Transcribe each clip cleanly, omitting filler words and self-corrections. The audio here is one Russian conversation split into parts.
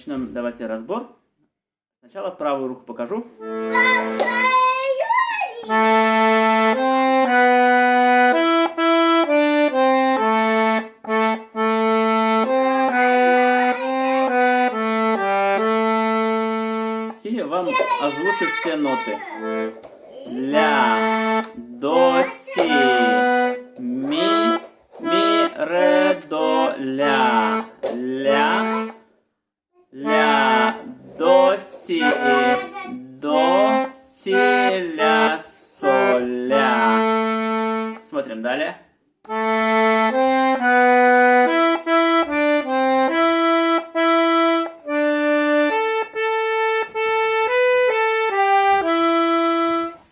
начнем, давайте разбор. Сначала правую руку покажу. И вам озвучу все ноты. Ля, до, си, ми, ре, до, ля, ля, ля, до, си, ля, соль, ля. Смотрим далее.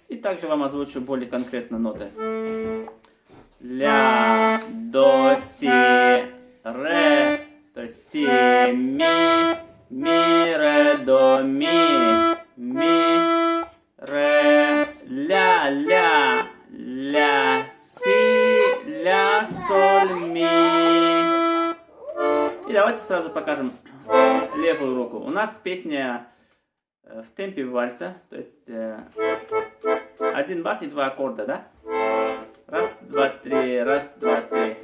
И также вам озвучу более конкретно ноты. Ля, до, си, ре, то есть си, ми, ре, до, ми, ре, ля, си, ля, соль, ми. И давайте сразу покажем левую руку. У нас песня в темпе вальса, то есть один бас и два аккорда, да? Раз, два, три, раз, два, три.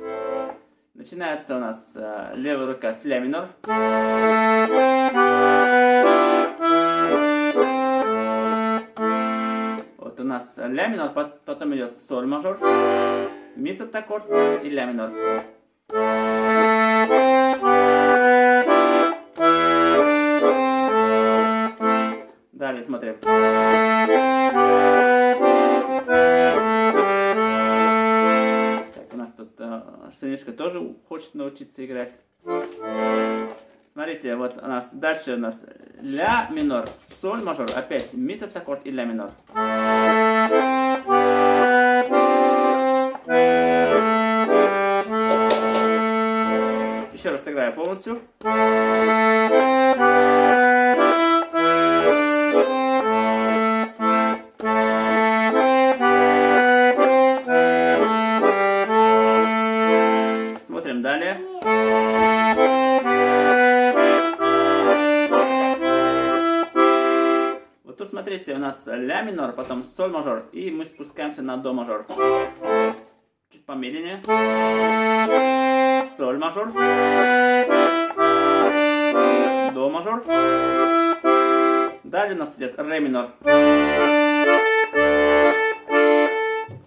Начинается у нас левая рука с ля минор. Вот у нас ля минор, потом идет соль мажор, ми септаккорд и ля минор. Далее смотрим. Так, у нас тут сынишка тоже хочет научиться играть. Смотрите, вот у нас дальше у нас ля минор, соль мажор, опять ми септаккорд и ля минор. Еще раз сыграю полностью. Смотрим далее. Вот тут смотрите, у нас ля минор, потом соль мажор, и мы спускаемся на до мажор. Чуть помедленнее. Соль мажор. До мажор. Далее у нас идет ре минор.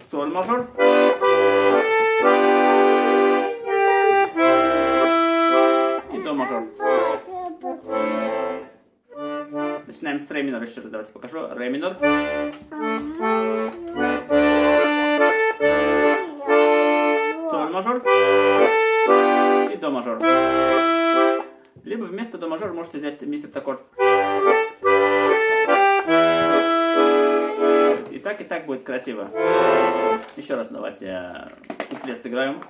Соль мажор. И до мажор. Начинаем с ре минора. Еще раз давайте покажу. Ре минор. Соль мажор. И до мажор. Либо вместо до мажор можете взять ми септаккорд. И так будет красиво. Еще раз давайте куплет сыграем.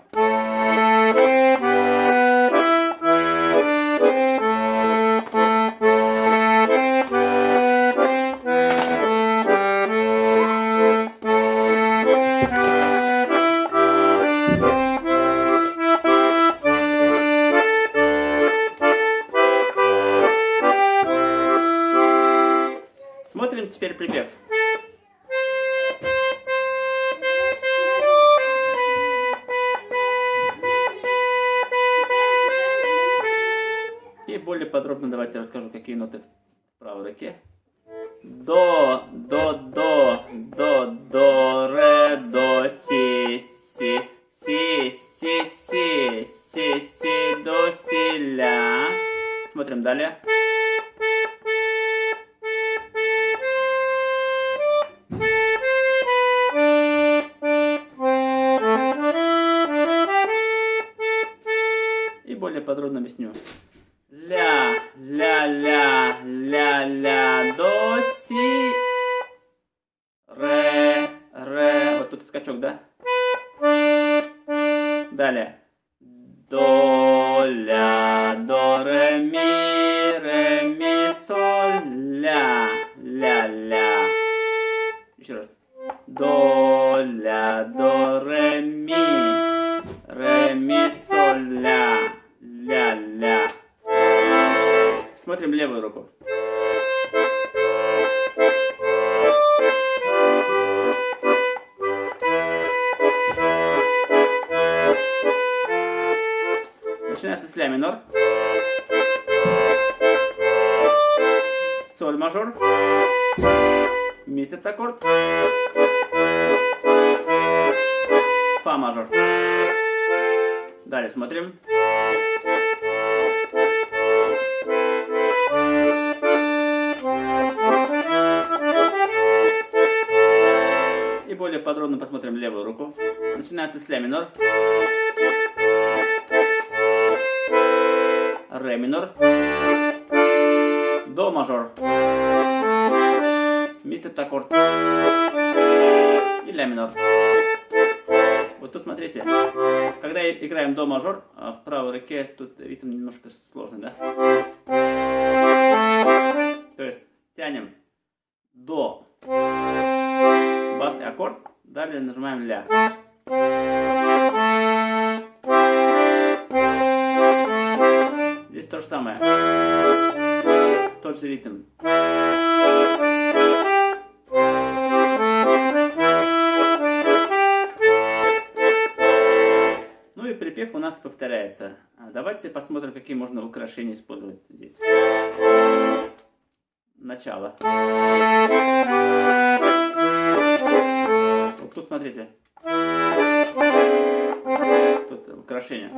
Смотрим теперь припев. И более подробно давайте расскажу, какие ноты в правой руке. До, ре, до, си, до, си, ля. Смотрим далее. И более подробно объясню. Ля, до, си, ре. Вот тут скачок, да? Далее. До, ля, до, ре, ми, соль, ля. Еще раз. До, ля, до, ре, ми, соль, ля. Смотрим мажор, ми септаккорд, фа мажор. Далее смотрим. И более подробно посмотрим левую руку. Начинается с ля минор, ре минор, до мажор, ми септаккорд и ля минор. Вот тут смотрите, когда играем до мажор, в правой руке тут ритм немножко сложный, да? То есть тянем до, бас и аккорд, далее нажимаем ля. Здесь то же самое, тот же ритм. Ну и припев у нас повторяется. Давайте посмотрим, какие можно украшения использовать здесь. Начало. Вот тут смотрите. Тут украшение.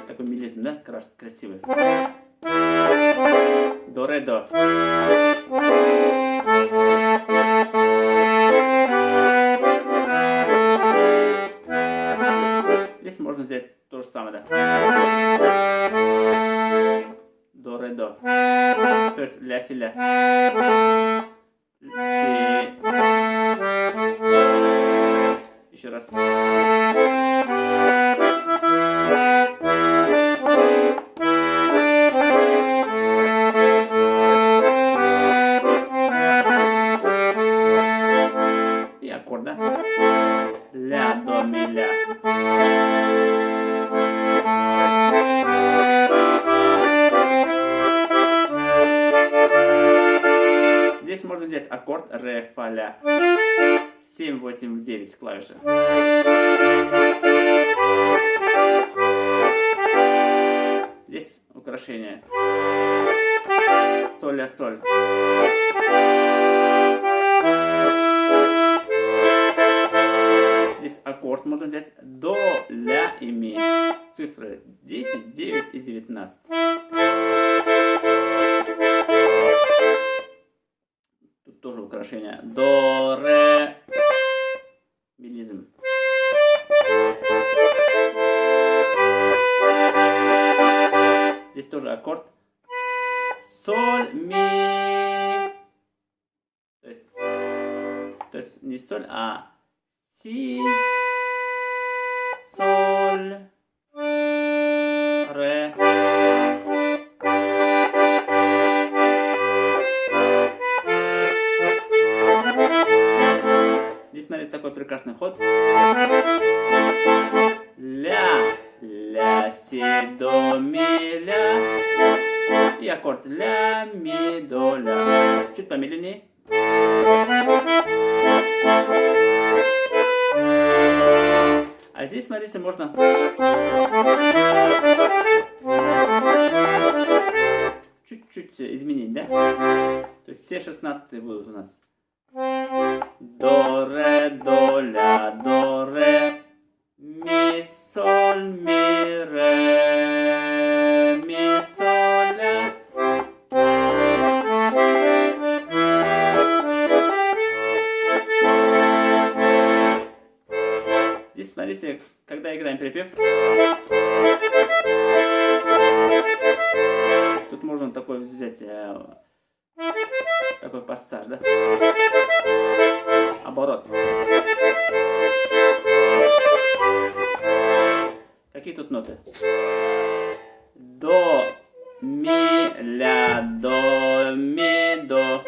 Такой мелизм, да? Красивый. До, ре, до. Здесь можно взять то же самое, да? До, ре, до. То есть ля, си, ля. Си. Еще раз. И аккорд, да? Ля, до, ми, ля. Здесь можно взять аккорд ре, фа, ля. 7, 8, 9 клавиши. Здесь украшение. Соль, ля, соль. Здесь аккорд можно взять до, ля и ми. Цифры 10, 9 и 19. Тут тоже украшение. До, ре, мелизм. Здесь тоже аккорд. Соль, ми. То есть не соль, а си, соль, ре. Здесь, смотрите, такой прекрасный ход. Ля, ля, си, до, ми, ля. И аккорд ля, ми, до, ля. Чуть помедленнее. А здесь, смотрите, можно чуть-чуть изменить, да? То есть все 16 будут у нас. До, ре, до, ля, до, ре, ми, соль, ми, ре, ми, соль, ля. Здесь, смотрите, когда играем припев, тут можно такой взять, такой пассаж, да? Оборот. Какие тут ноты? До, ми, ля, до, ми, до.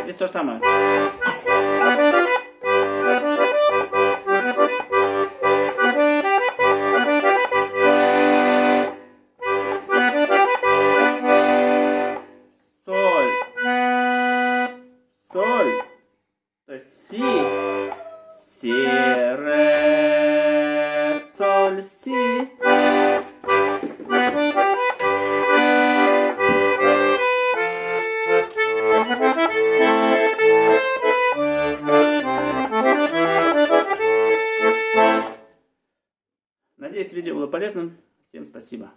Здесь то же самое. Соль. То есть си, си, Надеюсь, видео было полезным. Всем спасибо.